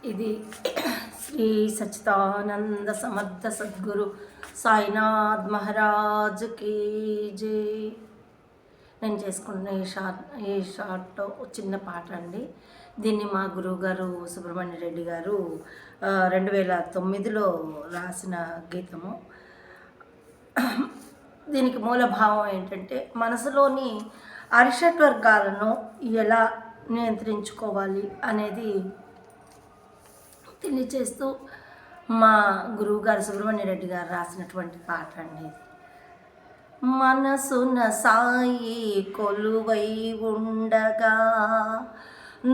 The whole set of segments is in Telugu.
ఇది శ్రీ సచ్చిదానంద సమర్థ సద్గురు సాయినాథ్ మహారాజ్ కీ జై. నేను చేసుకున్న ఈ షార్ట్ చిన్న పాట అండి. దీన్ని మా గురువుగారు సుబ్రహ్మణ్య రెడ్డి గారు 2009లో రాసిన గీతము. దీనికి మూల భావం ఏంటంటే, మనసులోని అరిషడ్ వర్గాలను ఎలా నియంత్రించుకోవాలి అనేది తెలియచేస్తూ మా గురువుగారు సుబ్రహ్మణ్య రెడ్డి గారు రాసినటువంటి పాట అండి. మనసున సాయి కొలువై ఉండగా,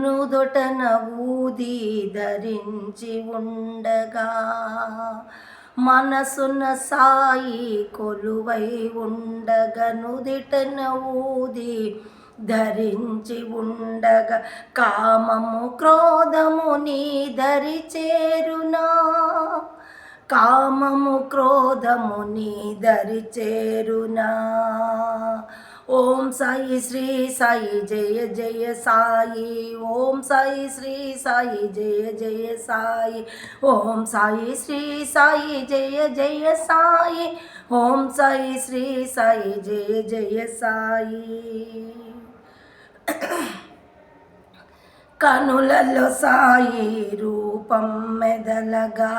నుదొటన ఊది ధరించి ఉండగా, మనసున సాయి కొలువై ఉండగా, నుదిటన ఊది ధరించి ఉండగా, కామము క్రోధము నీ దరి చేరునా, కామము క్రోధము నీ దరి చేరునా. ఓం సాయి శ్రీ సాయి జయ జయ సాయి, ఓం సాయి శ్రీ సాయి జయ జయ సాయి, ఓం సాయి శ్రీ సాయి జయ జయ సాయి, ఓం సాయి శ్రీ సాయి జయ జయ సాయి. కనులలో సాయి రూపం మెదలగా,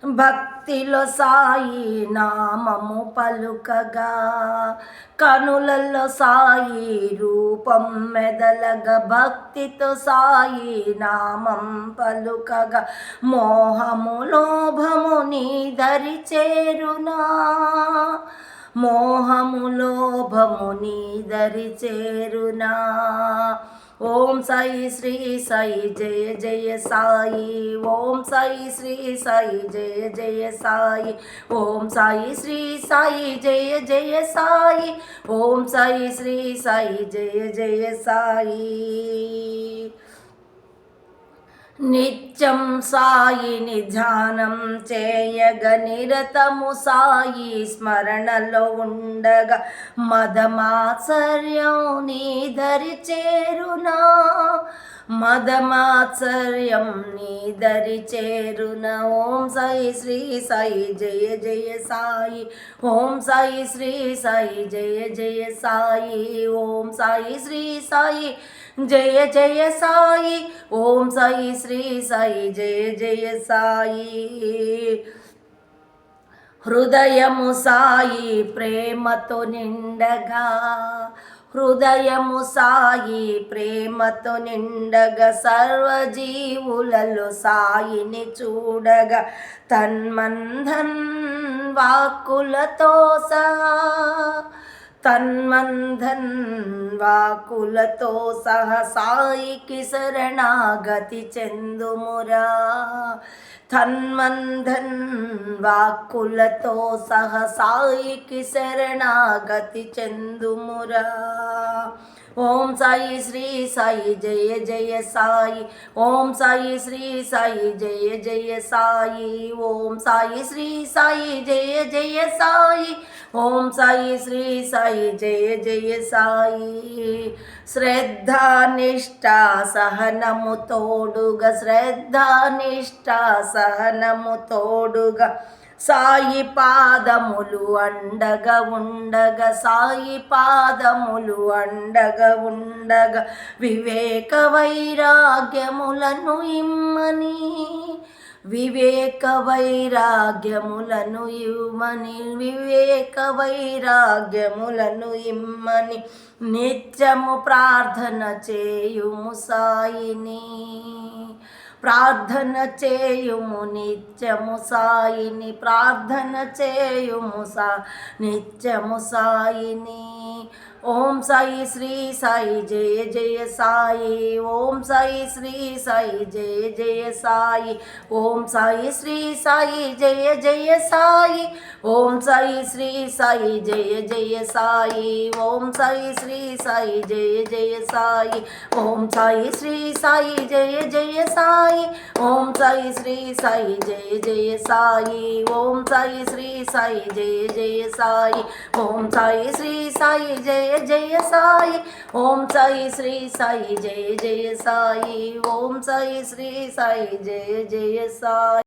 భక్తిలో సాయి నామము పలుకగా, కనులలో సాయి రూపం మెదలగా, భక్తితో సాయి నామం పలుకగా, మోహము లోభము నీ దరి చేరునా, మోహము లోభము నీ దరి చేరునా. ఓం సాయి శ్రీ సాయి జయ జయ సాయి, ఓం సాయి శ్రీ సాయి జయ జయ సాయి, ఓం సాయి శ్రీ సాయి జయ జయ సాయి, ఓం సాయి శ్రీ సాయి జయ జయ సాయి. నిత్యం సాయిని ధ్యానం చేయగ, నిరతము సాయి స్మరణలో ఉండగా, మదమాత్సర్యం నీ దరి చేరునా, మదమాత్సర్యం నీ దరి చేరున. ఓం సాయి శ్రీ సాయి జయ జయ సాయి, ఓం సాయి శ్రీ సాయి జయ జయ సాయి, ఓం సాయి శ్రీ సాయి జయ జయ సాయి, ఓం సాయి శ్రీ సాయి జయ జయ సాయి. హృదయము సాయి ప్రేమతో నిండగా, హృదయము సాయి ప్రేమతో నిండగా, సర్వజీవులలో సాయిని చూడగా, తన్మంధన్ వాక్కులతో తన్మంధన్ వాకులతో సహ సాయికి శరణాగతి చెందుమురా, తన్మంధన్ వాక్కులతో సహ సాయికి శరణాగతి చెందుమురా. ఓం సాయి శ్రీ సాయి జయ జయ సాయి, ఓం సాయి శ్రీ సాయి జయ జయ సాయి, ఓం సాయి శ్రీ సాయి జయ జయ సాయి, ఓం సాయి శ్రీ సాయి జయ జయ సాయి. శ్రద్ధా నిష్ఠా సహనము తోడుగా, శ్రద్ధా నిష్ఠా సహనము తోడుగా, సాయి పాదములు అండగా ఉండగా, సాయి పాదములు అండగా ఉండగా, వివేక వైరాగ్యములను ఇమ్మని, వివేక వైరాగ్యములను ఇమ్మని, వివేక వైరాగ్యములను ఇమ్మని, నిత్యము ప్రార్థన చేయుము సాయిని, ప్రార్థన చేయుము నిత్యము సాయిని, ప్రార్థన చేయుము నిత్యము సాయిని. ఓం సాయి శ్రీ సాయి జయ జయ సాయి, ఓం సాయి శ్రీ సాయి జయ జయ సాయి, ఓం సాయి శ్రీ సాయి జయ జయ సాయి, ఓం సాయి శ్రీ సాయి జయ జయ సాయి, ఓం సాయి శ్రీ సాయి జయ జయ సాయి, ఓం సాయి శ్రీ సాయి జయ జయ సాయి, ఓం సాయి శ్రీ సాయి జయ జయ సాయి, ఓం సాయి శ్రీ సాయి జయ జయ సాయి, ఓం సాయి శ్రీ సాయి జయ జయ సాయి. ఓం సాయి శ్రీ సాయి జయ జయ సాయి. ఓం సాయి శ్రీ సాయి జయ జయ సాయి.